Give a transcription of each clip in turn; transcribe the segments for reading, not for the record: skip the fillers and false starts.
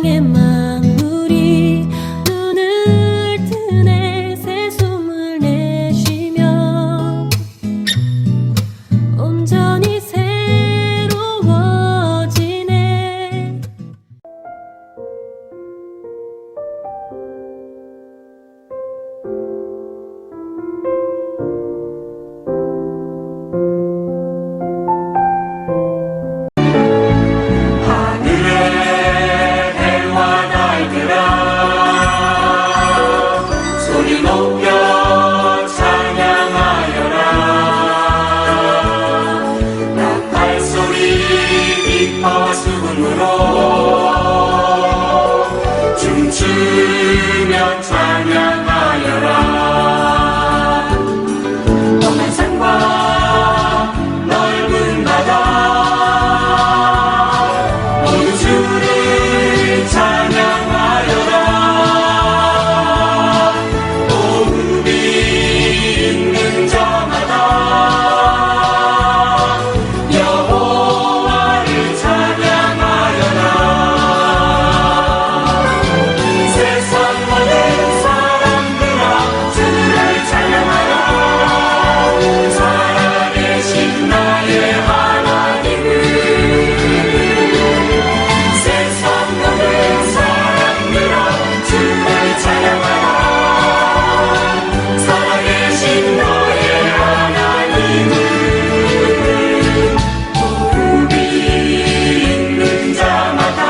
세상의 만물이 눈을 뜨네 새 숨을 내쉬며 온전히 새로워지네. 춤추며 찬양하여라. 험한 산과 넓은 바다 모두 주를 찬양하여라. 호흡이 있는 자마다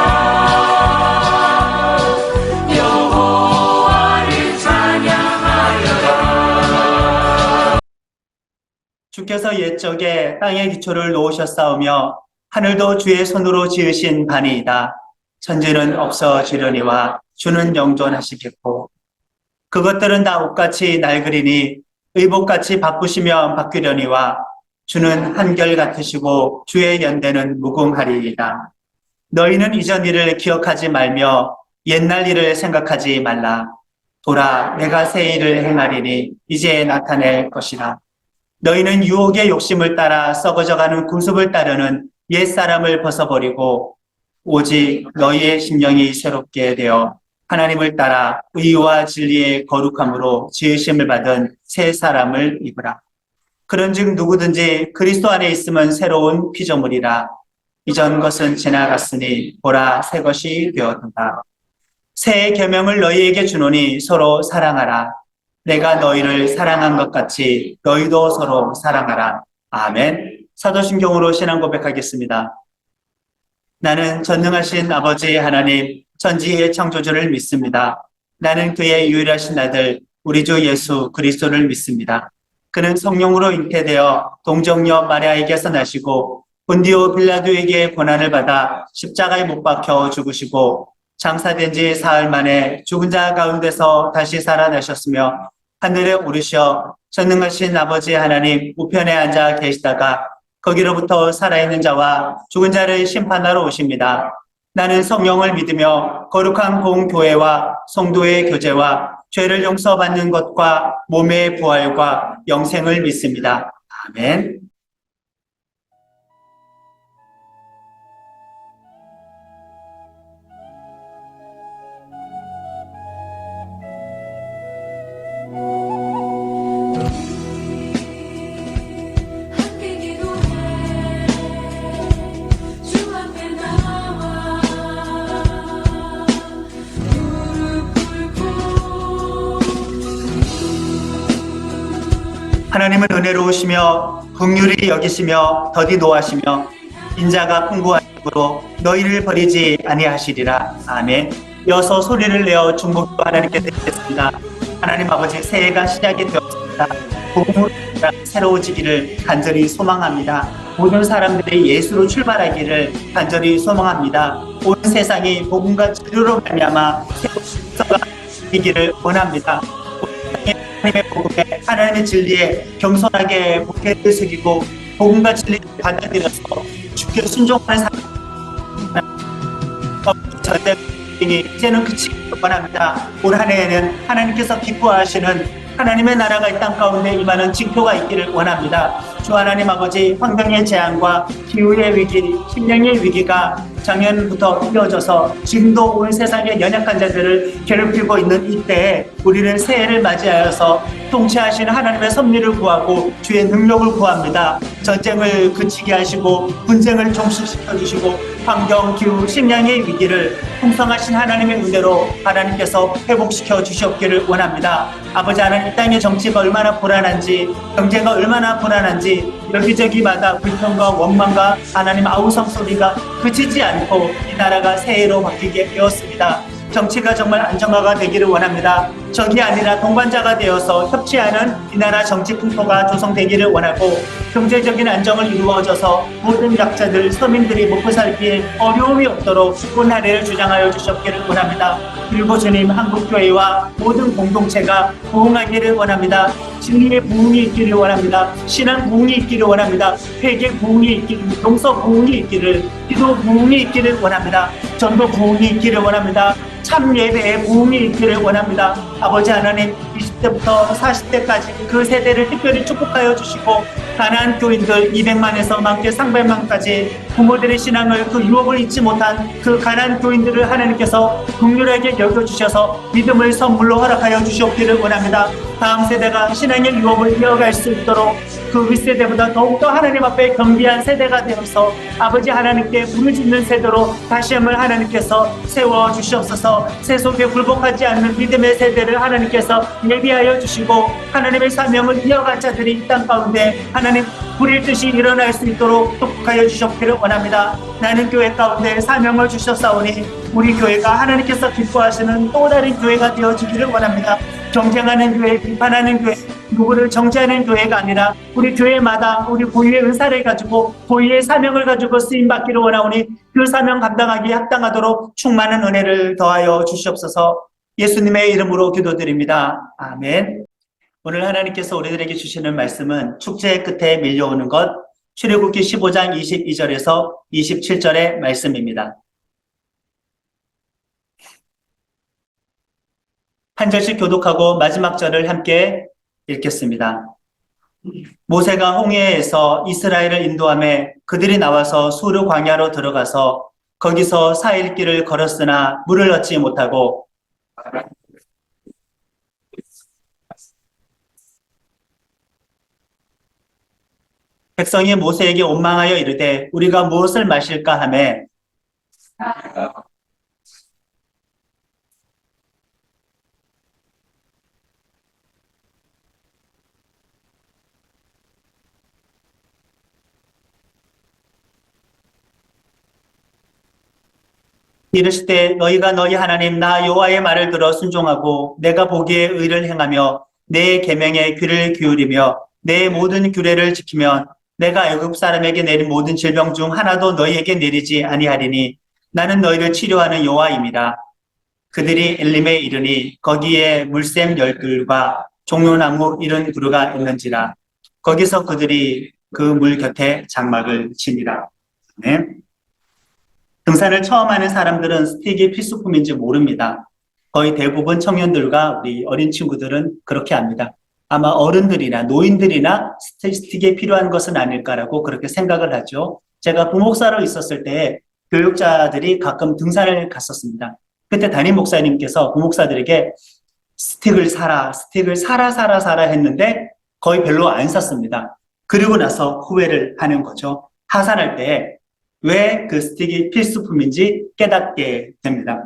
여호와를 찬양하여라. 주께서 옛적에 땅의 기초를 놓으셨사오며 하늘도 주의 손으로 지으신 바니이다. 천지는 없어지려니와 주는 영존하시겠고 그것들은 다 옷같이 낡으리니 의복같이 바꾸시면 바뀌려니와 주는 한결같으시고 주의 연대는 무궁하리이다. 너희는 이전 일을 기억하지 말며 옛날 일을 생각하지 말라. 보라, 내가 새 일을 행하리니 이제 나타낼 것이라. 너희는 유혹의 욕심을 따라 썩어져가는 구습을 따르는 옛사람을 벗어버리고 오직 너희의 심령이 새롭게 되어 하나님을 따라 의와 진리의 거룩함으로 지으심을 받은 새 사람을 입으라. 그런즉 누구든지 그리스도 안에 있으면 새로운 피조물이라. 이전 것은 지나갔으니 보라 새 것이 되었다. 새 계명을 너희에게 주노니 서로 사랑하라. 내가 너희를 사랑한 것 같이 너희도 서로 사랑하라. 아멘. 사도신경으로 신앙 고백하겠습니다. 나는 전능하신 아버지 하나님 천지의 창조주를 믿습니다. 나는 그의 유일하신 아들 우리 주 예수 그리스도를 믿습니다. 그는 성령으로 잉태되어 동정녀 마리아에게서 나시고 본디오 빌라도에게 고난을 받아 십자가에 못 박혀 죽으시고 장사된 지 사흘 만에 죽은 자 가운데서 다시 살아나셨으며 하늘에 오르셔 전능하신 아버지 하나님 우편에 앉아 계시다가 거기로부터 살아있는 자와 죽은 자를 심판하러 오십니다. 나는 성령을 믿으며 거룩한 공교회와 성도의 교제와 죄를 용서받는 것과 몸의 부활과 영생을 믿습니다. 아멘. 하나님은 은혜로우시며 긍휼히 여기시며 더디 노하시며 인자가 풍부하심으로 너희를 버리지 아니하시리라. 아멘. 이어서 소리를 내어 중복도 하나님께 드리겠습니다. 하나님 아버지, 새해가 시작이 되었습니다. 복음으로 새로워지기를 간절히 소망합니다. 모든 사람들이 예수로 출발하기를 간절히 소망합니다. 온 세상이 복음과 진리로 말미암아 새로운 이기를 원합니다. 하나님의 복음에 하나님의 진리에 겸손하게 고개를 숙이고 복음과 진리를 받아들여서 주께 순종하는 사람 절대 이제는 그치기를 원합니다. 올 한 해에는 하나님께서 기뻐하시는 하나님의 나라가 이 땅 가운데 임하는 징표가 있기를 원합니다. 주 하나님 아버지, 환경의 재앙과 기후의 위기, 식량의 위기가 작년부터 이어져서 지금도 온 세상의 연약한 자들을 괴롭히고 있는 이때에 우리는 새해를 맞이하여서 통치하시는 하나님의 섭리를 구하고 주의 능력을 구합니다. 전쟁을 그치게 하시고 분쟁을 종식시켜 주시고 환경, 기후, 식량의 위기를 풍성하신 하나님의 은혜로 하나님께서 회복시켜 주셨기를 원합니다. 아버지 하나님, 이 땅의 정치가 얼마나 불안한지, 경제가 얼마나 불안한지 여기저기마다 불평과 원망과 하나님 아우성 소리가 그치지 않고 이 나라가 새해로 바뀌게 되었습니다. 정치가 정말 안정화가 되기를 원합니다. 적이 아니라 동반자가 되어서 협치하는 이 나라 정치 풍토가 조성되기를 원하고 경제적인 안정을 이루어져서 모든 약자들, 서민들이 먹고 살기에 어려움이 없도록 온화를 주장하여 주셨기를 원합니다. 그리고 주님, 한국교회와 모든 공동체가 부흥하기를 원합니다. 진리의 부흥이 있기를 원합니다. 신앙 부흥이 있기를 원합니다. 회개 부흥이 있기를, 용서 부흥이 있기를, 기도 부흥이 있기를 원합니다. 전도 부흥이 있기를 원합니다. 참 예배의 부흥이 있기를 원합니다. 아버지 하나님, 20대부터 40대까지 그 세대를 특별히 축복하여 주시고 가난한 교인들 200만에서 많게 300만까지 부모들의 신앙을 그 유혹을 잊지 못한 그 가난한 교인들을 하나님께서 긍휼하게 여겨주셔서 믿음을 선물로 허락하여 주시옵기를 원합니다. 다음 세대가 신앙의 유혹을 이어갈 수 있도록 그 윗세대보다 더욱더 하나님 앞에 겸비한 세대가 되어서 아버지 하나님께 부르짖는 세대로 다시 한번 하나님께서 세워주시옵소서. 세속에 굴복하지 않는 믿음의 세대를 하나님께서 예비하여 주시고 하나님의 사명을 이어갈 자들이 이 땅 가운데 하나님 불일 듯이 일어날 수 있도록 축복하여 주셨기를 원합니다. 나는 교회 가운데 사명을 주셨사오니 우리 교회가 하나님께서 기뻐하시는 또 다른 교회가 되어주기를 원합니다. 경쟁하는 교회, 비판하는 교회, 누구를 정죄하는 교회가 아니라 우리 교회마다 우리 고유의 은사를 가지고 고유의 사명을 가지고 쓰임받기를 원하오니 그 사명 감당하기에 합당하도록 충만한 은혜를 더하여 주시옵소서. 예수님의 이름으로 기도드립니다. 아멘. 오늘 하나님께서 우리들에게 주시는 말씀은 축제의 끝에 밀려오는 것, 출애굽기 15장 22절에서 27절의 말씀입니다. 한 절씩 교독하고 마지막 절을 함께 읽겠습니다. 모세가 홍해에서 이스라엘을 인도하며 그들이 나와서 수르 광야로 들어가서 거기서 4일 길을 걸었으나 물을 얻지 못하고 백성이 모세에게 원망하여 이르되 우리가 무엇을 마실까 하며 이르시되 너희가 너희 하나님 나 여호와의 말을 들어 순종하고 내가 보기에 의를 행하며 내 계명에 귀를 기울이며 내 모든 규례를 지키면 내가 애굽 사람에게 내린 모든 질병 중 하나도 너희에게 내리지 아니하리니 나는 너희를 치료하는 여호와임이라. 그들이 엘림에 이르니 거기에 물샘 10들과 종려나무 70그루가 있는지라. 거기서 그들이 그 물 곁에 장막을 치니라. 네. 등산을 처음 하는 사람들은 스틱이 필수품인지 모릅니다. 거의 대부분 청년들과 우리 어린 친구들은 그렇게 합니다. 아마 어른들이나 노인들이나 스틱이 필요한 것은 아닐까라고 그렇게 생각을 하죠. 제가 부목사로 있었을 때 교육자들이 가끔 등산을 갔었습니다. 그때 담임 목사님께서 부목사들에게 스틱을 사라 했는데 거의 별로 안 샀습니다. 그리고 나서 후회를 하는 거죠. 하산할 때 왜 그 스틱이 필수품인지 깨닫게 됩니다.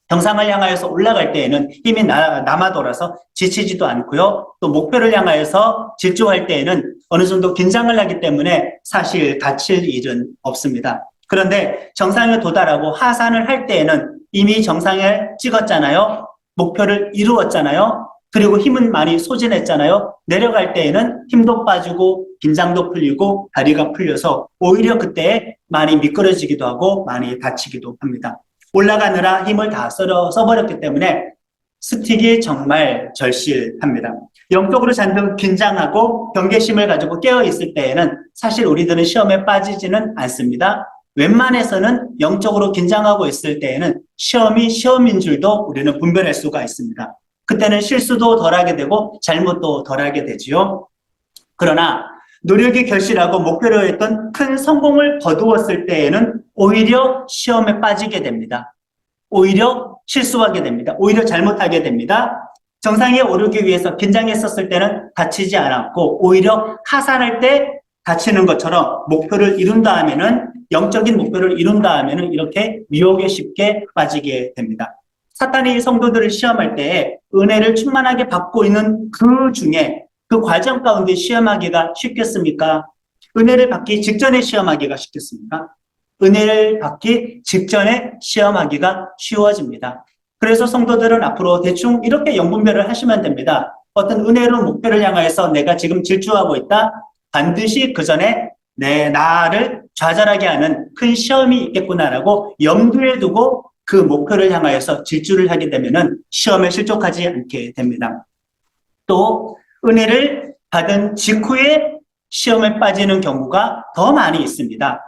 정상을 향하여서 올라갈 때에는 힘이 남아 돌아서 지치지도 않고요. 또 목표를 향하여서 질주할 때에는 어느 정도 긴장을 하기 때문에 사실 다칠 일은 없습니다. 그런데 정상에 도달하고 하산을 할 때에는 이미 정상에 찍었잖아요. 목표를 이루었잖아요. 그리고 힘은 많이 소진했잖아요. 내려갈 때에는 힘도 빠지고 긴장도 풀리고 다리가 풀려서 오히려 그때 많이 미끄러지기도 하고 많이 다치기도 합니다. 올라가느라 힘을 다 써버렸기 때문에 스틱이 정말 절실합니다. 영적으로 잔뜩 긴장하고 경계심을 가지고 깨어있을 때에는 사실 우리들은 시험에 빠지지는 않습니다. 웬만해서는 영적으로 긴장하고 있을 때에는 시험이 시험인 줄도 우리는 분별할 수가 있습니다. 그때는 실수도 덜하게 되고 잘못도 덜하게 되지요. 그러나 노력이 결실하고 목표로 했던 큰 성공을 거두었을 때에는 오히려 시험에 빠지게 됩니다. 오히려 실수하게 됩니다. 오히려 잘못하게 됩니다. 정상에 오르기 위해서 긴장했었을 때는 다치지 않았고 오히려 하산할 때 다치는 것처럼 목표를 이룬 다음에는 영적인 목표를 이룬 다음에는 이렇게 미혹에 쉽게 빠지게 됩니다. 사탄이 성도들을 시험할 때 은혜를 충만하게 받고 있는 그 중에 그 과정 가운데 시험하기가 쉽겠습니까? 은혜를 받기 직전에 시험하기가 쉽겠습니까? 은혜를 받기 직전에 시험하기가 쉬워집니다. 그래서 성도들은 앞으로 대충 이렇게 영분별을 하시면 됩니다. 어떤 은혜로운 목표를 향하여서 내가 지금 질주하고 있다. 반드시 그 전에 내 나를 좌절하게 하는 큰 시험이 있겠구나라고 염두에 두고 그 목표를 향하여서 질주를 하게 되면은 시험에 실족하지 않게 됩니다. 또 은혜를 받은 직후에 시험에 빠지는 경우가 더 많이 있습니다.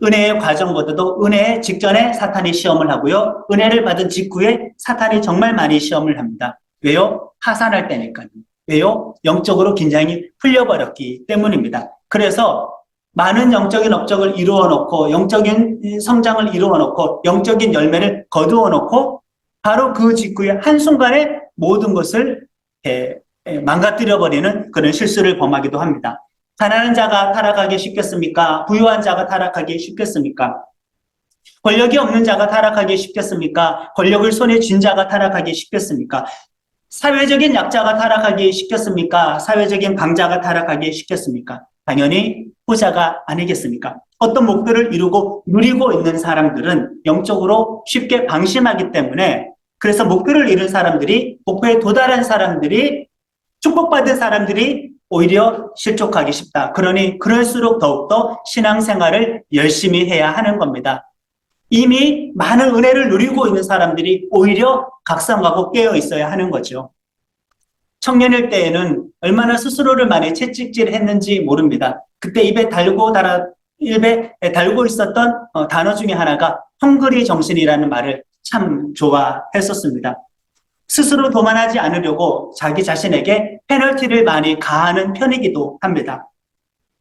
은혜의 과정보다도 은혜 직전에 사탄이 시험을 하고요. 은혜를 받은 직후에 사탄이 정말 많이 시험을 합니다. 왜요? 하산할 때니까요. 왜요? 영적으로 긴장이 풀려버렸기 때문입니다. 그래서 많은 영적인 업적을 이루어 놓고 영적인 성장을 이루어 놓고 영적인 열매를 거두어 놓고 바로 그 직후에 한순간에 모든 것을 망가뜨려 버리는 그런 실수를 범하기도 합니다. 가난한 자가 타락하기 쉽겠습니까? 부유한 자가 타락하기 쉽겠습니까? 권력이 없는 자가 타락하기 쉽겠습니까? 권력을 손에 쥔 자가 타락하기 쉽겠습니까? 사회적인 약자가 타락하기 쉽겠습니까? 사회적인 강자가 타락하기 쉽겠습니까? 당연히 후자가 아니겠습니까? 어떤 목표를 이루고 누리고 있는 사람들은 영적으로 쉽게 방심하기 때문에 그래서 목표를 이룬 사람들이 목표에 도달한 사람들이 축복받은 사람들이 오히려 실족하기 쉽다. 그러니 그럴수록 더욱더 신앙생활을 열심히 해야 하는 겁니다. 이미 많은 은혜를 누리고 있는 사람들이 오히려 각성하고 깨어 있어야 하는 거죠. 청년일 때에는 얼마나 스스로를 많이 채찍질했는지 모릅니다. 그때 입에 달고 있었던 단어 중에 하나가 헝그리 정신이라는 말을 참 좋아했었습니다. 스스로 도만하지 않으려고 자기 자신에게 페널티를 많이 가하는 편이기도 합니다.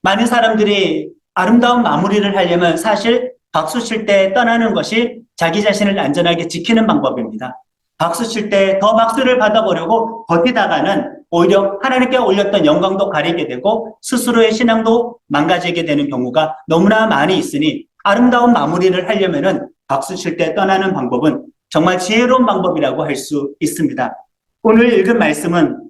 많은 사람들이 아름다운 마무리를 하려면 사실 박수 칠 때 떠나는 것이 자기 자신을 안전하게 지키는 방법입니다. 박수 칠 때 더 박수를 받아보려고 버티다가는 오히려 하나님께 올렸던 영광도 가리게 되고 스스로의 신앙도 망가지게 되는 경우가 너무나 많이 있으니 아름다운 마무리를 하려면은 박수 칠 때 떠나는 방법은 정말 지혜로운 방법이라고 할 수 있습니다. 오늘 읽은 말씀은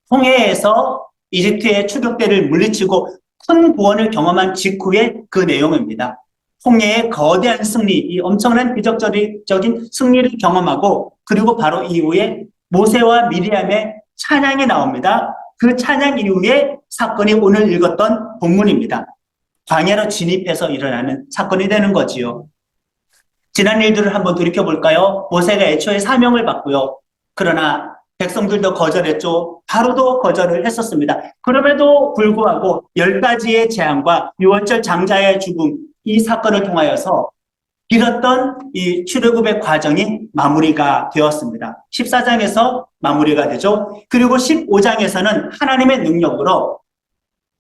홍해에서 이집트의 추격대를 물리치고 큰 구원을 경험한 직후의 그 내용입니다. 홍해의 거대한 승리, 이 엄청난 기적적인 승리를 경험하고 그리고 바로 이후에 모세와 미리암의 찬양이 나옵니다. 그 찬양 이후에 사건이 오늘 읽었던 본문입니다. 광야로 진입해서 일어나는 사건이 되는 거지요. 지난 일들을 한번 돌이켜볼까요? 모세가 애초에 사명을 받고요. 그러나 백성들도 거절했죠. 바로도 거절을 했었습니다. 그럼에도 불구하고 10가지의 재앙과 유월절 장자의 죽음, 이 사건을 통하여서 길었던 이 출애굽의 과정이 마무리가 되었습니다. 14장에서 마무리가 되죠. 그리고 15장에서는 하나님의 능력으로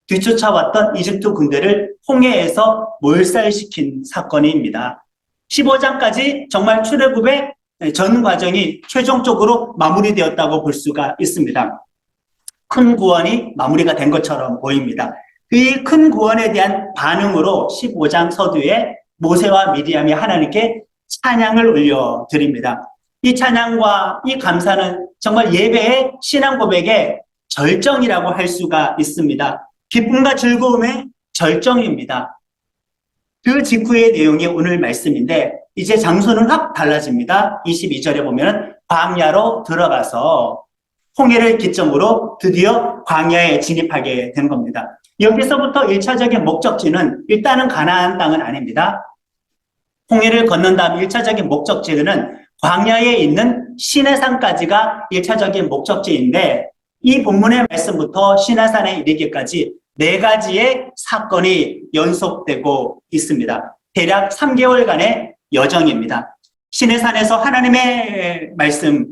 뒤쫓아왔던 이집트 군대를 홍해에서 몰살시킨 사건입니다. 15장까지 정말 출애굽의 전 과정이 최종적으로 마무리되었다고 볼 수가 있습니다. 큰 구원이 마무리가 된 것처럼 보입니다. 이 큰 구원에 대한 반응으로 15장 서두에 모세와 미리암이 하나님께 찬양을 올려드립니다. 이 찬양과 이 감사는 정말 예배의 신앙 고백의 절정이라고 할 수가 있습니다. 기쁨과 즐거움의 절정입니다. 그 직후의 내용이 오늘 말씀인데 이제 장소는 확 달라집니다. 22절에 보면 광야로 들어가서 홍해를 기점으로 드디어 광야에 진입하게 된 겁니다. 여기서부터 1차적인 목적지는 일단은 가나안 땅은 아닙니다. 홍해를 건넌 다음 1차적인 목적지는 광야에 있는 시내산까지가 1차적인 목적지인데 이 본문의 말씀부터 시내산에 이르기까지 4가지의 사건이 연속되고 있습니다. 대략 3개월간의 여정입니다. 시내산에서 하나님의 말씀,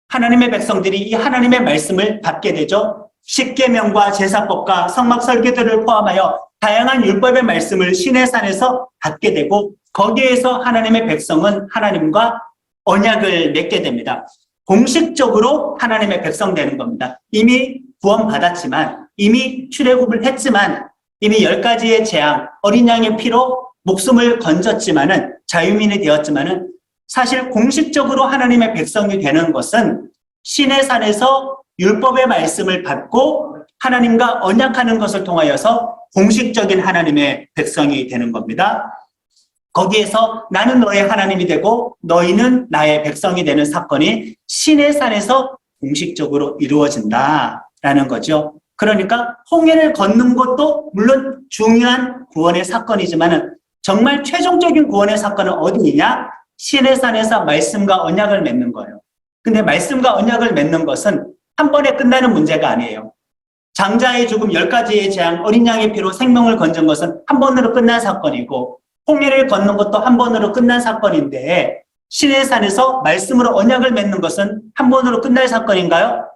하나님의 백성들이 이 하나님의 말씀을 받게 되죠. 십계명과 제사법과 성막 설계들을 포함하여 다양한 율법의 말씀을 시내산에서 받게 되고 거기에서 하나님의 백성은 하나님과 언약을 맺게 됩니다. 공식적으로 하나님의 백성 되는 겁니다. 이미 구원받았지만, 이미 출애굽을 했지만, 이미 10가지의 재앙, 어린 양의 피로 목숨을 건졌지만은, 자유민이 되었지만은, 사실 공식적으로 하나님의 백성이 되는 것은 신의 산에서 율법의 말씀을 받고 하나님과 언약하는 것을 통하여서 공식적인 하나님의 백성이 되는 겁니다. 거기에서 나는 너의 하나님이 되고 너희는 나의 백성이 되는 사건이 신의 산에서 공식적으로 이루어진다라는 거죠. 그러니까 홍해를 걷는 것도 물론 중요한 구원의 사건이지만 정말 최종적인 구원의 사건은 어디냐? 신의 산에서 말씀과 언약을 맺는 거예요. 근데 말씀과 언약을 맺는 것은 한 번에 끝나는 문제가 아니에요. 장자의 죽음, 10가지의 재앙, 어린 양의 피로 생명을 건진 것은 한 번으로 끝난 사건이고 홍해를 걷는 것도 한 번으로 끝난 사건인데 신의 산에서 말씀으로 언약을 맺는 것은 한 번으로 끝날 사건인가요?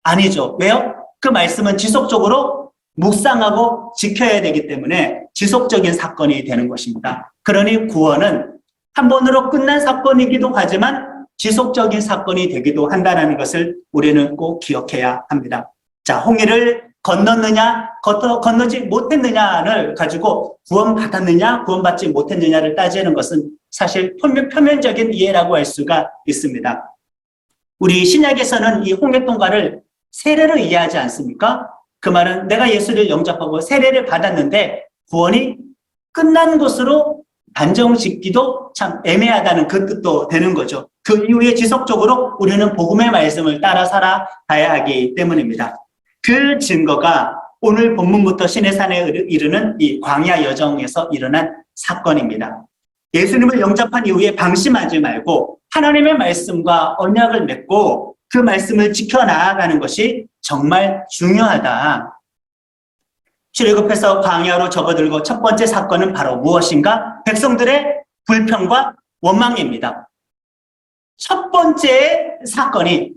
아니죠. 왜요? 그 말씀은 지속적으로 묵상하고 지켜야 되기 때문에 지속적인 사건이 되는 것입니다. 그러니 구원은 한 번으로 끝난 사건이기도 하지만 지속적인 사건이 되기도 한다는 것을 우리는 꼭 기억해야 합니다. 자, 홍해를 건넜느냐, 건너지 못했느냐를 가지고 구원받았느냐, 구원받지 못했느냐를 따지는 것은 사실 표면적인 이해라고 할 수가 있습니다. 우리 신약에서는 이 홍해동가를 세례로 이해하지 않습니까? 그 말은 내가 예수를 영접하고 세례를 받았는데 구원이 끝난 것으로 단정 짓기도 참 애매하다는 그 뜻도 되는 거죠. 그 이후에 지속적으로 우리는 복음의 말씀을 따라 살아가야 하기 때문입니다. 그 증거가 오늘 본문부터 신의 산에 이르는 이 광야 여정에서 일어난 사건입니다. 예수님을 영접한 이후에 방심하지 말고 하나님의 말씀과 언약을 맺고 그 말씀을 지켜나가는 것이 정말 중요하다. 출애굽해서 광야로 접어들고 첫 번째 사건은 바로 무엇인가? 백성들의 불평과 원망입니다. 첫 번째 사건이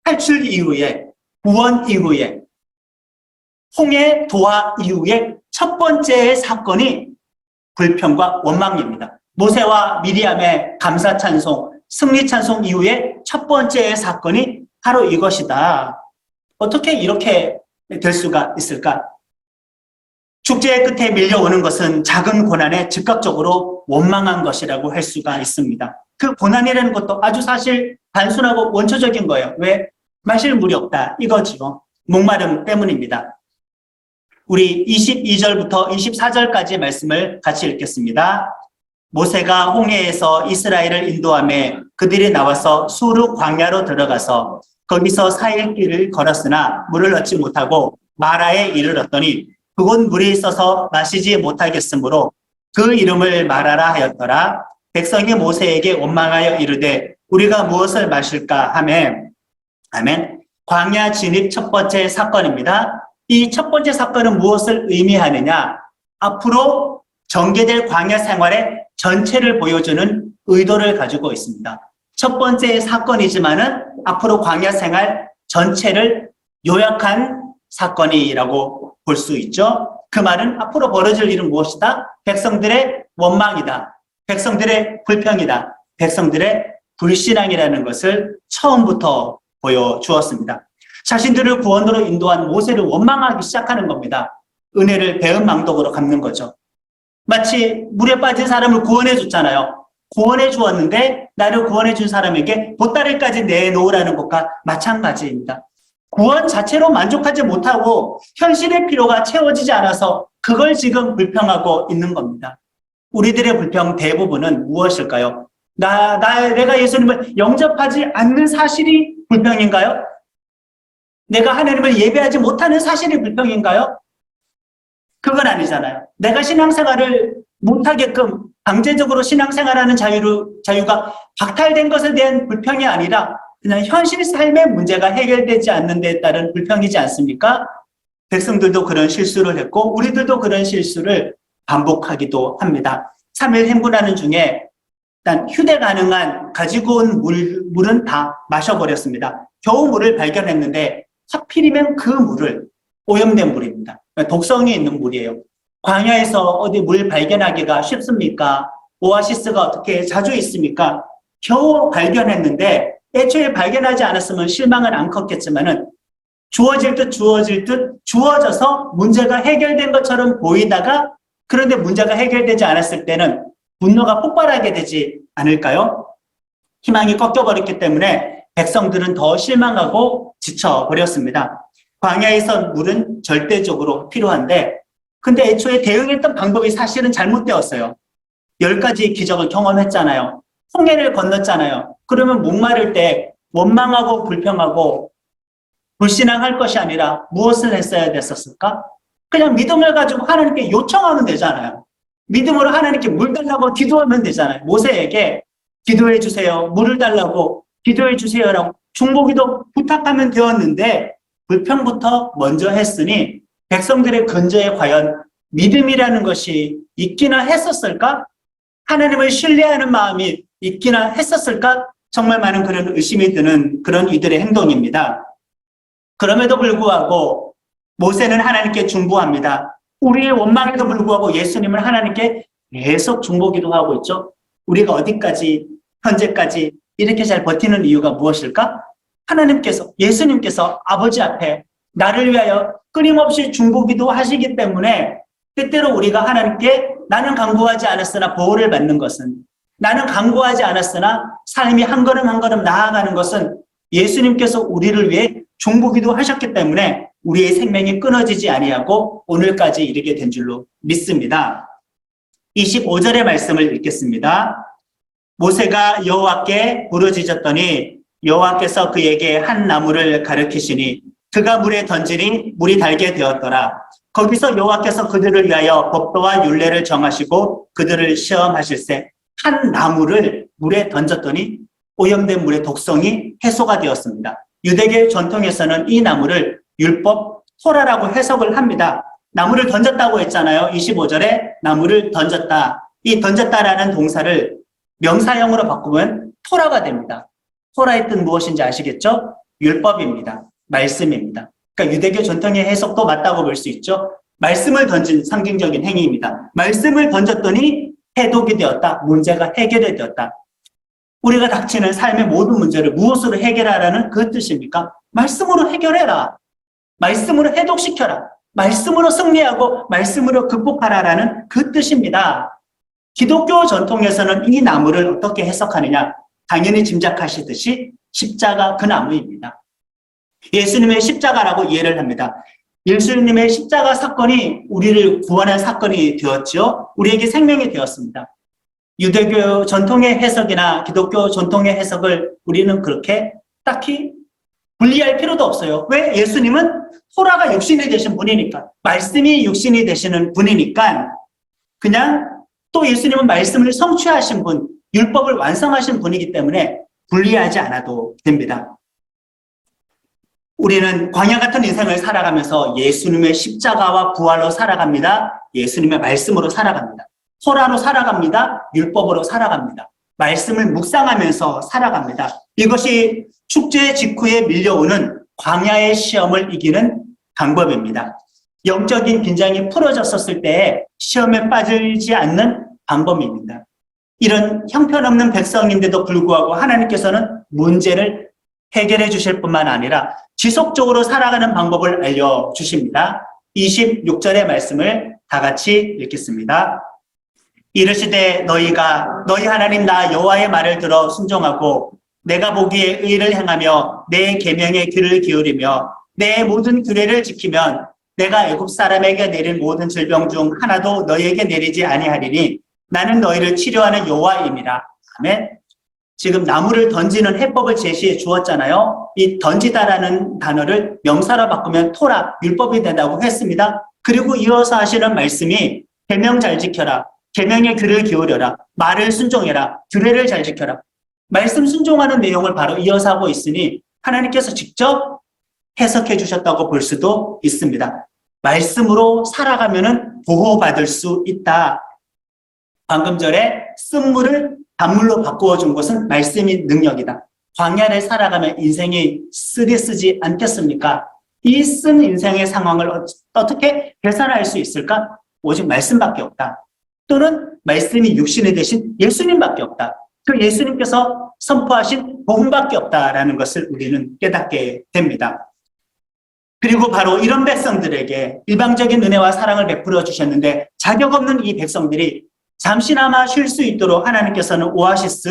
탈출 이후에, 구원 이후에, 홍해 도하 이후에 첫 번째 사건이 불평과 원망입니다. 모세와 미리암의 감사 찬송, 승리 찬송 이후에 첫 번째 사건이 바로 이것이다. 어떻게 이렇게 될 수가 있을까? 축제의 끝에 밀려오는 것은 작은 고난에 즉각적으로 원망한 것이라고 할 수가 있습니다. 그 고난이라는 것도 아주 사실 단순하고 원초적인 거예요. 왜? 마실 물이 없다. 이거죠. 목마름 때문입니다. 우리 22절부터 24절까지 말씀을 같이 읽겠습니다. 모세가 홍해에서 이스라엘을 인도하며 그들이 나와서 수르 광야로 들어가서 거기서 4일 길을 걸었으나 물을 얻지 못하고 마라에 이르렀더니 그곳 물이 있어서 마시지 못하겠으므로 그 이름을 마라라 하였더라. 백성이 모세에게 원망하여 이르되 우리가 무엇을 마실까 하매 아멘. 광야 진입 첫 번째 사건입니다. 이 첫 번째 사건은 무엇을 의미하느냐? 앞으로 전개될 광야 생활의 전체를 보여주는 의도를 가지고 있습니다. 첫 번째 사건이지만은 앞으로 광야 생활 전체를 요약한 사건이라고 볼 수 있죠. 그 말은 앞으로 벌어질 일은 무엇이다? 백성들의 원망이다. 백성들의 불평이다. 백성들의 불신앙이라는 것을 처음부터 보여주었습니다. 자신들을 구원으로 인도한 모세를 원망하기 시작하는 겁니다. 은혜를 배은망덕으로 갚는 거죠. 마치 물에 빠진 사람을 구원해 줬잖아요. 구원해 주었는데 나를 구원해 준 사람에게 보따리까지 내놓으라는 것과 마찬가지입니다. 구원 자체로 만족하지 못하고 현실의 필요가 채워지지 않아서 그걸 지금 불평하고 있는 겁니다. 우리들의 불평 대부분은 무엇일까요? 내가 예수님을 영접하지 않는 사실이 불평인가요? 내가 하나님을 예배하지 못하는 사실이 불평인가요? 그건 아니잖아요. 내가 신앙생활을 못하게끔 강제적으로 신앙생활하는 자유가 박탈된 것에 대한 불평이 아니라 그냥 현실 삶의 문제가 해결되지 않는 데에 따른 불평이지 않습니까? 백성들도 그런 실수를 했고 우리들도 그런 실수를 반복하기도 합니다. 3일 행군하는 중에 일단 휴대 가능한 가지고 온 물은 다 마셔버렸습니다. 겨우 물을 발견했는데 하필이면 그 물을 오염된 물입니다. 독성이 있는 물이에요. 광야에서 어디 물 발견하기가 쉽습니까? 오아시스가 어떻게 자주 있습니까? 겨우 발견했는데 애초에 발견하지 않았으면 실망은 안 컸겠지만은 주어질 듯 주어져서 문제가 해결된 것처럼 보이다가 그런데 문제가 해결되지 않았을 때는 분노가 폭발하게 되지 않을까요? 희망이 꺾여버렸기 때문에 백성들은 더 실망하고 지쳐버렸습니다. 광야에서 물은 절대적으로 필요한데 근데 애초에 대응했던 방법이 사실은 잘못되었어요. 10가지 기적을 경험했잖아요. 홍해를 건넜잖아요. 그러면 목마를 때 원망하고 불평하고 불신앙할 것이 아니라 무엇을 했어야 됐었을까? 그냥 믿음을 가지고 하나님께 요청하면 되잖아요. 믿음으로 하나님께 물 달라고 기도하면 되잖아요. 모세에게 기도해 주세요. 물을 달라고 기도해 주세요라고 중보기도 부탁하면 되었는데 불평부터 먼저 했으니 백성들의 근저에 과연 믿음이라는 것이 있기나 했었을까? 하나님을 신뢰하는 마음이 있기나 했었을까? 정말 많은 그런 의심이 드는 그런 이들의 행동입니다. 그럼에도 불구하고 모세는 하나님께 중보합니다. 우리의 원망에도 불구하고 예수님을 하나님께 계속 중보기도 하고 있죠. 우리가 어디까지 현재까지 이렇게 잘 버티는 이유가 무엇일까? 하나님께서 예수님께서 아버지 앞에 나를 위하여 끊임없이 중보기도 하시기 때문에 때때로 우리가 하나님께 나는 간구하지 않았으나 보호를 받는 것은 나는 간구하지 않았으나 삶이 한 걸음 한 걸음 나아가는 것은 예수님께서 우리를 위해 중보기도 하셨기 때문에 우리의 생명이 끊어지지 아니하고 오늘까지 이르게 된 줄로 믿습니다. 25절의 말씀을 읽겠습니다. 모세가 여호와께 부르짖었더니 여호와께서 그에게 한 나무를 가르치시니 그가 물에 던지니 물이 달게 되었더라. 거기서 여호와께서 그들을 위하여 법도와 율례를 정하시고 그들을 시험하실세 한 나무를 물에 던졌더니 오염된 물의 독성이 해소가 되었습니다. 유대교 전통에서는 이 나무를 율법 토라라고 해석을 합니다. 나무를 던졌다고 했잖아요. 25절에 나무를 던졌다. 이 던졌다라는 동사를 명사형으로 바꾸면 토라가 됩니다. 토라의 뜻 무엇인지 아시겠죠? 율법입니다. 말씀입니다. 그러니까 유대교 전통의 해석도 맞다고 볼 수 있죠. 말씀을 던진 상징적인 행위입니다. 말씀을 던졌더니 해독이 되었다. 문제가 해결이 되었다. 우리가 닥치는 삶의 모든 문제를 무엇으로 해결하라는 그 뜻입니까? 말씀으로 해결해라. 말씀으로 해독시켜라. 말씀으로 승리하고 말씀으로 극복하라라는 그 뜻입니다. 기독교 전통에서는 이 나무를 어떻게 해석하느냐? 당연히 짐작하시듯이 십자가 그 나무입니다. 예수님의 십자가라고 이해를 합니다. 예수님의 십자가 사건이 우리를 구원한 사건이 되었죠. 우리에게 생명이 되었습니다. 유대교 전통의 해석이나 기독교 전통의 해석을 우리는 그렇게 딱히 분리할 필요도 없어요. 왜? 예수님은 토라가 육신이 되신 분이니까, 말씀이 육신이 되시는 분이니까 그냥 또 예수님은 말씀을 성취하신 분, 율법을 완성하신 분이기 때문에 분리하지 않아도 됩니다. 우리는 광야 같은 인생을 살아가면서 예수님의 십자가와 부활로 살아갑니다. 예수님의 말씀으로 살아갑니다. 토라로 살아갑니다. 율법으로 살아갑니다. 말씀을 묵상하면서 살아갑니다. 이것이 축제 직후에 밀려오는 광야의 시험을 이기는 방법입니다. 영적인 긴장이 풀어졌었을 때에 시험에 빠지지 않는 방법입니다. 이런 형편없는 백성인데도 불구하고 하나님께서는 문제를 해결해 주실 뿐만 아니라 지속적으로 살아가는 방법을 알려주십니다. 26절의 말씀을 다 같이 읽겠습니다. 이르시되 너희가 너희 하나님 나 여호와의 말을 들어 순종하고 내가 보기에 의를 행하며 내 계명에 귀를 기울이며 내 모든 규례를 지키면 내가 애굽 사람에게 내린 모든 질병 중 하나도 너희에게 내리지 아니하리니 나는 너희를 치료하는 여호와임이라. 아멘. 지금 나무를 던지는 해법을 제시해 주었잖아요. 이 던지다라는 단어를 명사로 바꾸면 토라, 율법이 된다고 했습니다. 그리고 이어서 하시는 말씀이 계명 잘 지켜라. 계명에 귀를 기울여라. 말을 순종해라. 규례를 잘 지켜라. 말씀 순종하는 내용을 바로 이어서 하고 있으니 하나님께서 직접 해석해 주셨다고 볼 수도 있습니다. 말씀으로 살아가면은 보호받을 수 있다. 방금 전에 쓴물을 단물로 바꾸어 준 것은 말씀이 능력이다. 광야를 살아가면 인생이 쓰지 않겠습니까? 이 쓴 인생의 상황을 어떻게 개선할 수 있을까? 오직 말씀밖에 없다. 또는 말씀이 육신이 되신 예수님밖에 없다. 그 예수님께서 선포하신 복음밖에 없다라는 것을 우리는 깨닫게 됩니다. 그리고 바로 이런 백성들에게 일방적인 은혜와 사랑을 베풀어 주셨는데 자격 없는 이 백성들이 잠시나마 쉴 수 있도록 하나님께서는 오아시스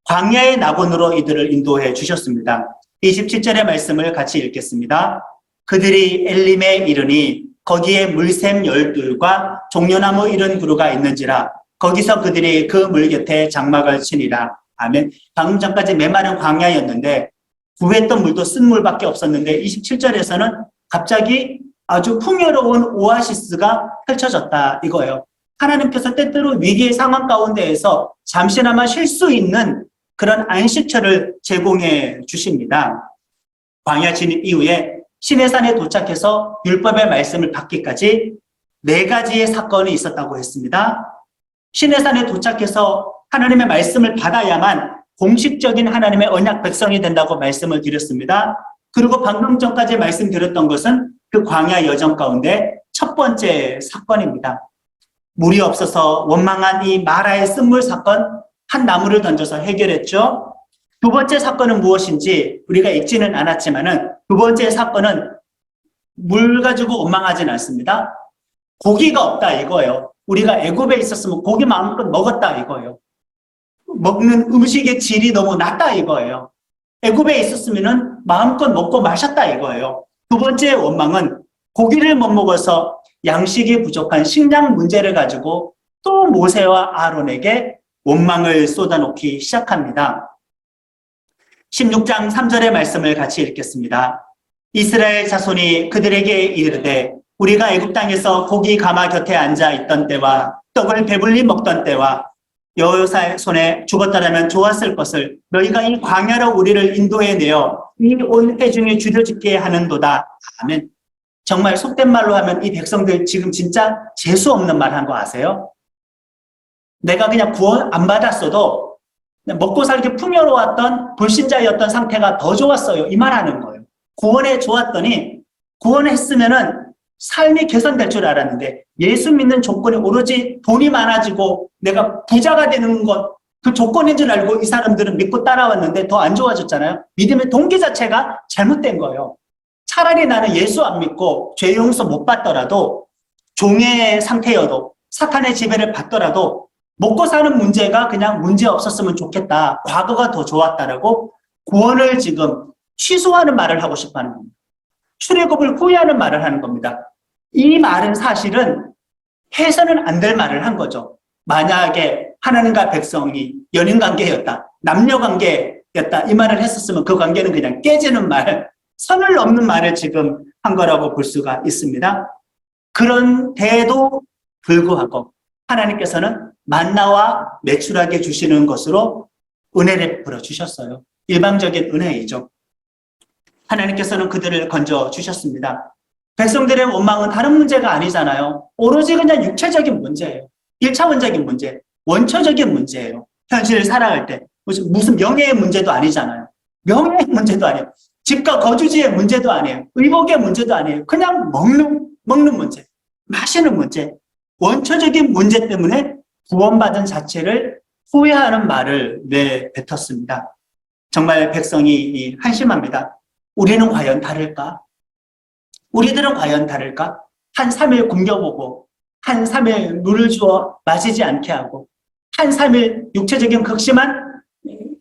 광야의 낙원으로 이들을 인도해 주셨습니다. 27절의 말씀을 같이 읽겠습니다. 그들이 엘림에 이르니 거기에 물샘 12과 종려나무 70그루가 있는지라 거기서 그들이 그 물 곁에 장막을 치니라. 아멘. 방금 전까지 메마른 광야였는데 구했던 물도 쓴 물밖에 없었는데 27절에서는 갑자기 아주 풍요로운 오아시스가 펼쳐졌다 이거예요. 하나님께서 때때로 위기의 상황 가운데에서 잠시나마 쉴 수 있는 그런 안식처를 제공해 주십니다. 광야 진입 이후에 시내산에 도착해서 율법의 말씀을 받기까지 4가지의 사건이 있었다고 했습니다. 시내산에 도착해서 하나님의 말씀을 받아야만 공식적인 하나님의 언약 백성이 된다고 말씀을 드렸습니다. 그리고 방금 전까지 말씀드렸던 것은 그 광야 여정 가운데 첫 번째 사건입니다. 물이 없어서 원망한 이 마라의 쓴물 사건, 한 나무를 던져서 해결했죠. 두 번째 사건은 무엇인지 우리가 읽지는 않았지만은 두 번째 사건은 물 가지고 원망하지는 않습니다. 고기가 없다 이거예요. 우리가 애굽에 있었으면 고기 마음껏 먹었다 이거예요. 먹는 음식의 질이 너무 낮다 이거예요. 애굽에 있었으면은 마음껏 먹고 마셨다 이거예요. 두 번째 원망은 고기를 못 먹어서 양식이 부족한 식량 문제를 가지고 또 모세와 아론에게 원망을 쏟아놓기 시작합니다. 16장 3절의 말씀을 같이 읽겠습니다. 이스라엘 자손이 그들에게 이르되 우리가 애굽 땅에서 고기 가마 곁에 앉아 있던 때와 떡을 배불리 먹던 때와 여호사의 손에 죽었더라면 좋았을 것을 너희가 이 광야로 우리를 인도해내어 이 온 회중이 줄여짓게 하는도다. 아멘. 정말 속된 말로 하면 이 백성들 지금 진짜 재수 없는 말 한 거 아세요? 내가 그냥 구원 안 받았어도 먹고 살기 풍요로웠던 불신자였던 상태가 더 좋았어요. 이 말 하는 거예요. 구원에 좋았더니 구원했으면은 삶이 개선될 줄 알았는데 예수 믿는 조건이 오로지 돈이 많아지고 내가 부자가 되는 것, 그 조건인 줄 알고 이 사람들은 믿고 따라왔는데 더 안 좋아졌잖아요. 믿음의 동기 자체가 잘못된 거예요. 차라리 나는 예수 안 믿고 죄 용서 못 받더라도 종의 상태여도 사탄의 지배를 받더라도 먹고 사는 문제가 그냥 문제 없었으면 좋겠다. 과거가 더 좋았다라고 구원을 지금 취소하는 말을 하고 싶어 하는 겁니다. 출애굽을 후회하는 말을 하는 겁니다. 이 말은 사실은 해서는 안 될 말을 한 거죠. 만약에 하나님과 백성이 연인 관계였다, 남녀 관계였다 이 말을 했었으면 그 관계는 그냥 깨지는 말, 선을 넘는 말을 지금 한 거라고 볼 수가 있습니다. 그런데도 불구하고 하나님께서는 만나와 매출하게 주시는 것으로 은혜를 베풀어 주셨어요. 일방적인 은혜이죠. 하나님께서는 그들을 건져 주셨습니다. 백성들의 원망은 다른 문제가 아니잖아요. 오로지 그냥 육체적인 문제예요. 1차원적인 문제, 원초적인 문제예요. 현실을 살아갈 때 무슨 명예의 문제도 아니잖아요. 명예의 문제도 아니에요. 집과 거주지의 문제도 아니에요. 의복의 문제도 아니에요. 그냥 먹는 문제, 마시는 문제, 원초적인 문제 때문에 구원받은 자체를 후회하는 말을 내뱉었습니다. 정말 백성이 한심합니다. 우리는 과연 다를까? 우리들은 과연 다를까? 한 3일 굶겨보고 한 3일 물을 주어 마시지 않게 하고 한 3일 육체적인 극심한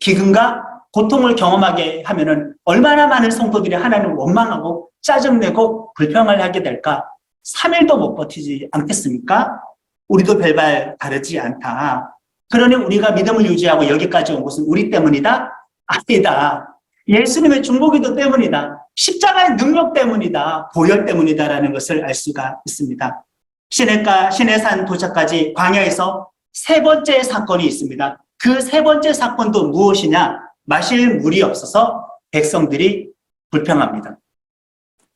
기근과 고통을 경험하게 하면은 얼마나 많은 성도들이 하나님을 원망하고 짜증내고 불평을 하게 될까? 3일도 못 버티지 않겠습니까? 우리도 별반 다르지 않다. 그러니 우리가 믿음을 유지하고 여기까지 온 것은 우리 때문이다? 아니다. 예수님의 중보기도 때문이다. 십자가의 능력 때문이다. 보혈 때문이다라는 것을 알 수가 있습니다. 시내산 도착까지 광야에서 세 번째 사건이 있습니다. 그 세 번째 사건도 무엇이냐? 마실 물이 없어서 백성들이 불평합니다.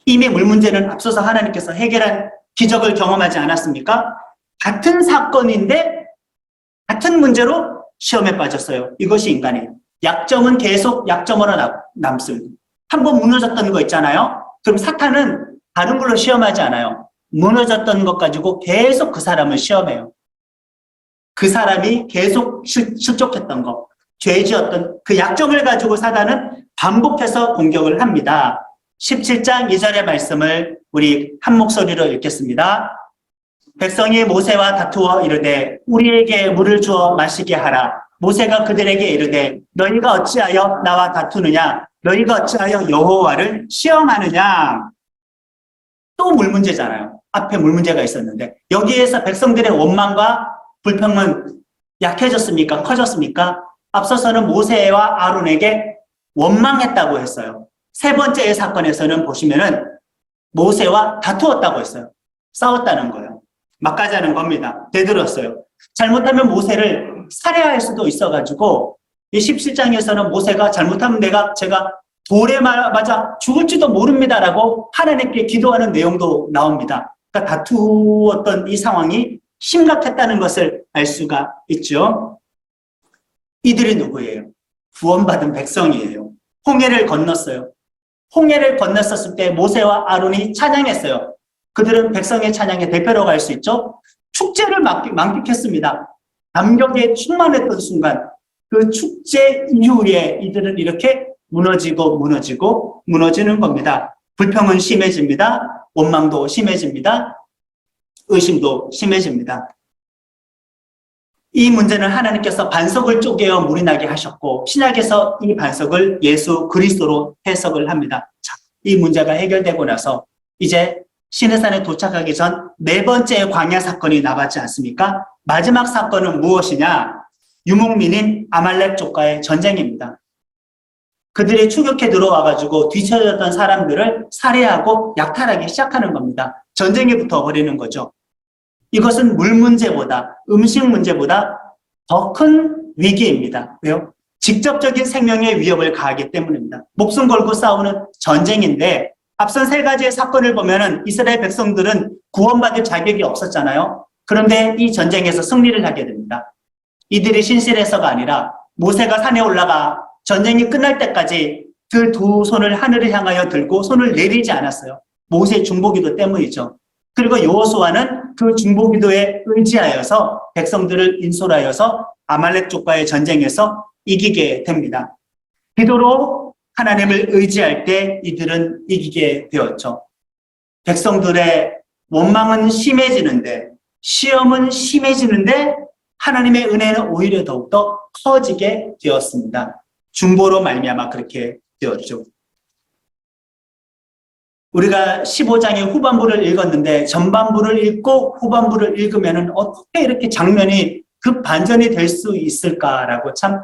이미 물 문제는 앞서서 하나님께서 해결한 기적을 경험하지 않았습니까? 같은 사건인데 같은 문제로 시험에 빠졌어요. 이것이 인간이에요. 약점은 계속 약점으로 남습니다. 한번 무너졌던 거 있잖아요. 그럼 사탄은 다른 걸로 시험하지 않아요. 무너졌던 것 가지고 계속 그 사람을 시험해요. 그 사람이 계속 실족했던 것, 죄 지었던 그 약점을 가지고 사단은 반복해서 공격을 합니다. 17장 2절의 말씀을 우리 한 목소리로 읽겠습니다. 백성이 모세와 다투어 이르되 우리에게 물을 주어 마시게 하라. 모세가 그들에게 이르되 너희가 어찌하여 나와 다투느냐? 너희가 어찌하여 여호와를 시험하느냐? 또 물 문제잖아요. 앞에 물 문제가 있었는데 여기에서 백성들의 원망과 불평은 약해졌습니까? 커졌습니까? 앞서서는 모세와 아론에게 원망했다고 했어요. 세 번째의 사건에서는 보시면은 모세와 다투었다고 했어요. 싸웠다는 거예요. 막가자는 겁니다. 되들었어요. 잘못하면 모세를 살해할 수도 있어가지고 이 17장에서는 모세가 잘못하면 제가 돌에 맞아 죽을지도 모릅니다라고 하나님께 기도하는 내용도 나옵니다. 그러니까 다투었던 이 상황이 심각했다는 것을 알 수가 있죠. 이들이 누구예요? 구원받은 백성이에요. 홍해를 건넜어요. 홍해를 건넜었을 때 모세와 아론이 찬양했어요. 그들은 백성의 찬양의 대표로 갈 수 있죠. 축제를 만끽했습니다. 감격에 충만했던 순간 그 축제 이후에 이들은 이렇게 무너지는 겁니다. 불평은 심해집니다. 원망도 심해집니다. 의심도 심해집니다. 이 문제는 하나님께서 반석을 쪼개어 물이 나게 하셨고 신약에서 이 반석을 예수 그리스도로 해석을 합니다. 자, 이 문제가 해결되고 나서 이제 시내산에 도착하기 전 네 번째 광야 사건이 남았지 않습니까? 마지막 사건은 무엇이냐? 유목민인 아말렉 족과의 전쟁입니다. 그들이 추격해 들어와가지고 뒤처졌던 사람들을 살해하고 약탈하기 시작하는 겁니다. 전쟁이 붙어버리는 거죠. 이것은 물 문제보다 음식 문제보다 더 큰 위기입니다. 왜요? 직접적인 생명의 위협을 가하기 때문입니다. 목숨 걸고 싸우는 전쟁인데 앞선 세 가지의 사건을 보면은 이스라엘 백성들은 구원받을 자격이 없었잖아요. 그런데 이 전쟁에서 승리를 하게 됩니다. 이들이 신실해서가 아니라 모세가 산에 올라가 전쟁이 끝날 때까지 그 두 손을 하늘을 향하여 들고 손을 내리지 않았어요. 모세의 중보기도 때문이죠. 그리고 여호수아는 그 중보기도에 의지하여서 백성들을 인솔하여서 아말렉 족과의 전쟁에서 이기게 됩니다. 기도로 하나님을 의지할 때 이들은 이기게 되었죠. 백성들의 원망은 심해지는데 시험은 심해지는데 하나님의 은혜는 오히려 더욱더 커지게 되었습니다. 중보로 말미암아 그렇게 되었죠. 우리가 15장의 후반부를 읽었는데 전반부를 읽고 후반부를 읽으면 어떻게 이렇게 장면이 급반전이 될 수 있을까라고 참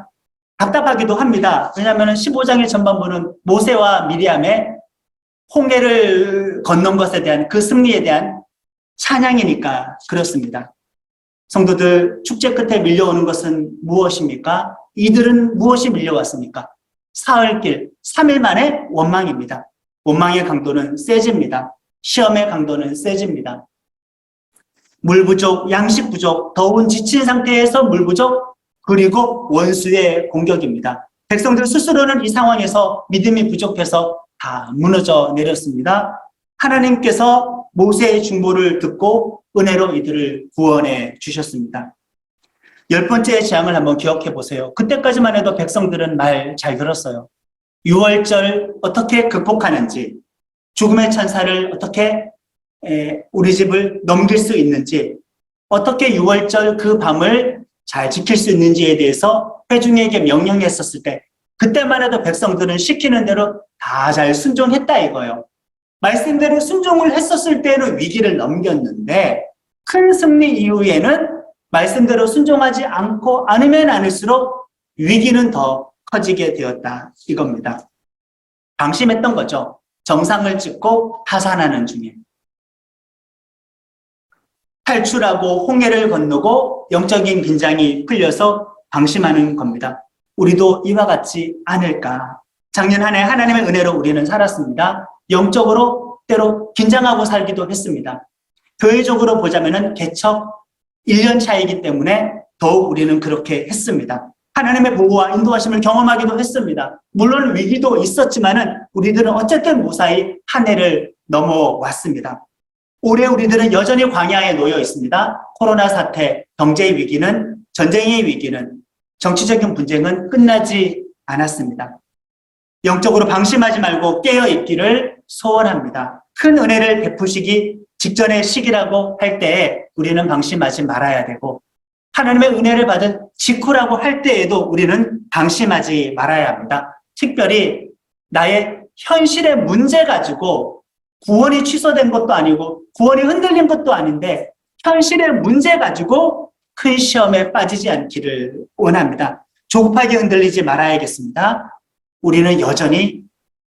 답답하기도 합니다. 왜냐하면 15장의 전반부는 모세와 미리암의 홍해를 건넌 것에 대한 그 승리에 대한 찬양이니까 그렇습니다. 성도들, 축제 끝에 밀려오는 것은 무엇입니까? 이들은 무엇이 밀려왔습니까? 사흘길, 3일 만에 원망입니다. 원망의 강도는 세집니다. 시험의 강도는 세집니다. 물 부족, 양식 부족, 더운 지친 상태에서 물 부족, 그리고 원수의 공격입니다. 백성들 스스로는 이 상황에서 믿음이 부족해서 다 무너져 내렸습니다. 하나님께서 모세의 중보를 듣고 은혜로 이들을 구원해 주셨습니다. 10번째의 재앙을 한번 기억해 보세요. 그때까지만 해도 백성들은 말 잘 들었어요. 유월절 어떻게 극복하는지, 죽음의 천사를 어떻게 우리 집을 넘길 수 있는지, 어떻게 유월절 그 밤을 잘 지킬 수 있는지에 대해서 회중에게 명령했었을 때 그때만 해도 백성들은 시키는 대로 다 잘 순종했다 이거예요. 말씀대로 순종을 했었을 때는 위기를 넘겼는데 큰 승리 이후에는 말씀대로 순종하지 않으면 않을수록 위기는 더 커지게 되었다 이겁니다. 방심했던 거죠. 정상을 찍고 하산하는 중에. 탈출하고 홍해를 건너고 영적인 긴장이 풀려서 방심하는 겁니다. 우리도 이와 같지 않을까. 작년 한 해 하나님의 은혜로 우리는 살았습니다. 영적으로 때로 긴장하고 살기도 했습니다. 교회적으로 보자면은 개척 1년 차이기 때문에 더욱 우리는 그렇게 했습니다. 하나님의 보호와 인도하심을 경험하기도 했습니다. 물론 위기도 있었지만은 우리들은 어쨌든 무사히 한 해를 넘어왔습니다. 올해 우리들은 여전히 광야에 놓여 있습니다. 코로나 사태, 경제 위기는, 전쟁의 위기는, 정치적인 분쟁은 끝나지 않았습니다. 영적으로 방심하지 말고 깨어있기를 소원합니다. 큰 은혜를 베푸시기 직전의 시기라고 할 때에 우리는 방심하지 말아야 되고, 하나님의 은혜를 받은 직후라고 할 때에도 우리는 방심하지 말아야 합니다. 특별히 나의 현실의 문제 가지고 구원이 취소된 것도 아니고 구원이 흔들린 것도 아닌데 현실의 문제 가지고 큰 시험에 빠지지 않기를 원합니다. 조급하게 흔들리지 말아야겠습니다. 우리는 여전히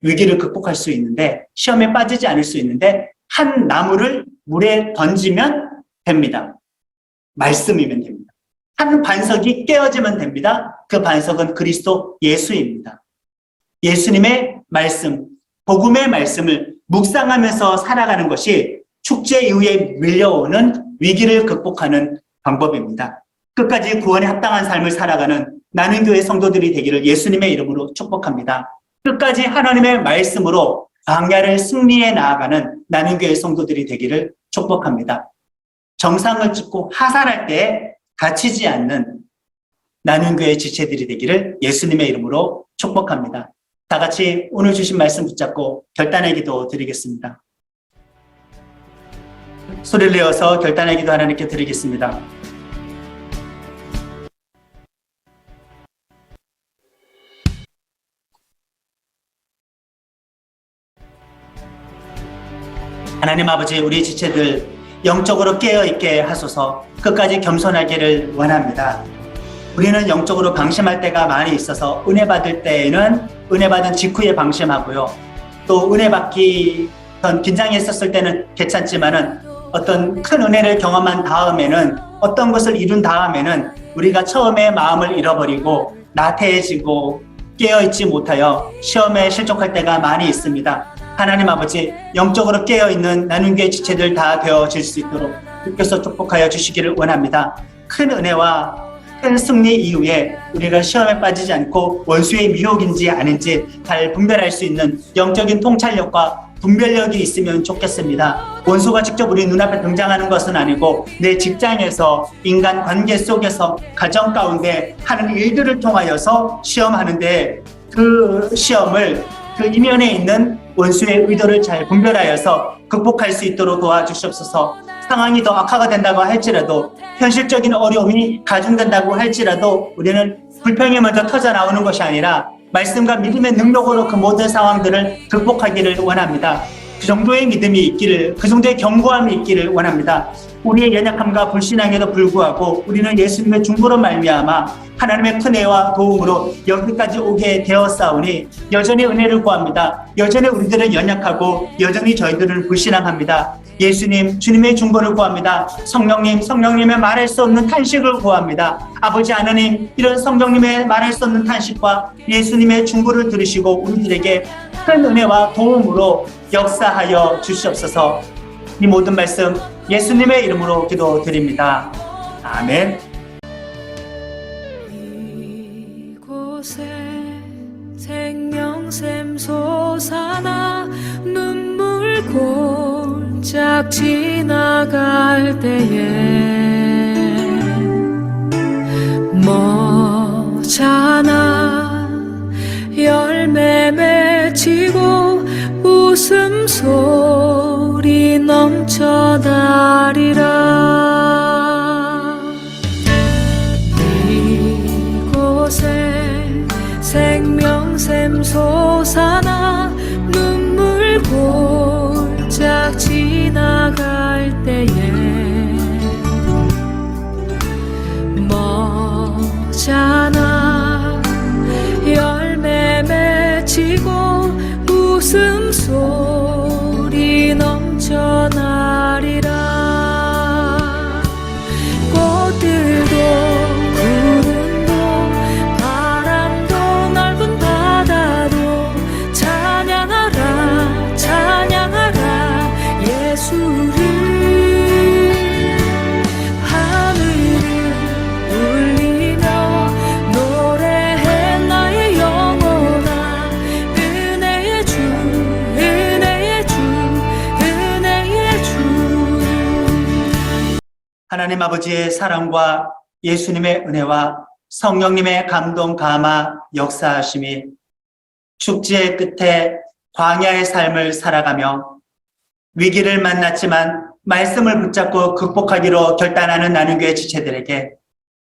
위기를 극복할 수 있는데, 시험에 빠지지 않을 수 있는데, 한 나무를 물에 던지면 됩니다. 말씀이면 됩니다. 한 반석이 깨어지면 됩니다. 그 반석은 그리스도 예수입니다. 예수님의 말씀, 복음의 말씀을 묵상하면서 살아가는 것이 축제 이후에 밀려오는 위기를 극복하는 방법입니다. 끝까지 구원에 합당한 삶을 살아가는 나는 교회 성도들이 되기를 예수님의 이름으로 축복합니다. 끝까지 하나님의 말씀으로 광야를 승리해 나아가는 나는 교회 성도들이 되기를 축복합니다. 정상을 찍고 하산할 때 다치지 않는 나는 교회 지체들이 되기를 예수님의 이름으로 축복합니다. 다 같이 오늘 주신 말씀 붙잡고 결단의 기도 드리겠습니다. 소리를 내어서 결단의 기도 하나님께 드리겠습니다. 하나님 아버지, 우리 지체들 영적으로 깨어있게 하소서. 끝까지 겸손하기를 원합니다. 우리는 영적으로 방심할 때가 많이 있어서 은혜 받을 때에는 은혜 받은 직후에 방심하고요. 또 은혜 받기 전 긴장이 있었을 때는 괜찮지만은 어떤 큰 은혜를 경험한 다음에는, 어떤 것을 이룬 다음에는 우리가 처음에 마음을 잃어버리고 나태해지고 깨어있지 못하여 시험에 실족할 때가 많이 있습니다. 하나님 아버지, 영적으로 깨어있는 나눔교회 지체들 다 되어질 수 있도록 주께서 축복하여 주시기를 원합니다. 큰 은혜와 큰 승리 이후에 우리가 시험에 빠지지 않고 원수의 미혹인지 아닌지 잘 분별할 수 있는 영적인 통찰력과 분별력이 있으면 좋겠습니다. 원수가 직접 우리 눈앞에 등장하는 것은 아니고 내 직장에서, 인간 관계 속에서, 가정 가운데 하는 일들을 통하여서 시험하는데, 그 시험을 그 이면에 있는 원수의 의도를 잘 분별하여서 극복할 수 있도록 도와주시옵소서. 상황이 더 악화가 된다고 할지라도, 현실적인 어려움이 가중된다고 할지라도 우리는 불평이 먼저 터져 나오는 것이 아니라 말씀과 믿음의 능력으로 그 모든 상황들을 극복하기를 원합니다. 그 정도의 믿음이 있기를, 그 정도의 견고함이 있기를 원합니다. 우리의 연약함과 불신앙에도 불구하고 우리는 예수님의 중보로 말미암아 하나님의 큰 은혜와 도움으로 여기까지 오게 되었사오니 여전히 은혜를 구합니다. 여전히 우리들은 연약하고 여전히 저희들은 불신앙합니다. 예수님, 주님의 중보를 구합니다. 성령님, 성령님의 말할 수 없는 탄식을 구합니다. 아버지 하나님, 이런 성령님의 말할 수 없는 탄식과 예수님의 중보를 들으시고 우리들에게 큰 은혜와 도움으로 역사하여 주시옵소서. 이 모든 말씀 예수님의 이름으로 기도드립니다. 아멘. 이곳에 생명샘 솟아나 눈물 골짝 지나갈 때에 머잖아 열매 맺히고 웃음소리 넘쳐나리라. 이곳에 생명샘 솟아나 눈물 골짝 지나갈 때에 머잖아 열매 맺히고 웃음소리 넘쳐나리라. 꽃들도 구름도 바람도 넓은 바다도 찬양하라 찬양하라 예수를. 하늘을 울리며 노래해 나의 영혼아 은혜의 주 은혜의 하나님 아버지의 사랑과 예수님의 은혜와 성령님의 감동 감화 역사하심이 축지의 끝에 광야의 삶을 살아가며 위기를 만났지만 말씀을 붙잡고 극복하기로 결단하는 나눔교회 지체들에게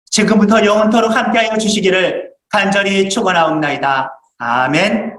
지금부터 영원토록 함께하여 주시기를 간절히 축원하옵나이다. 아멘.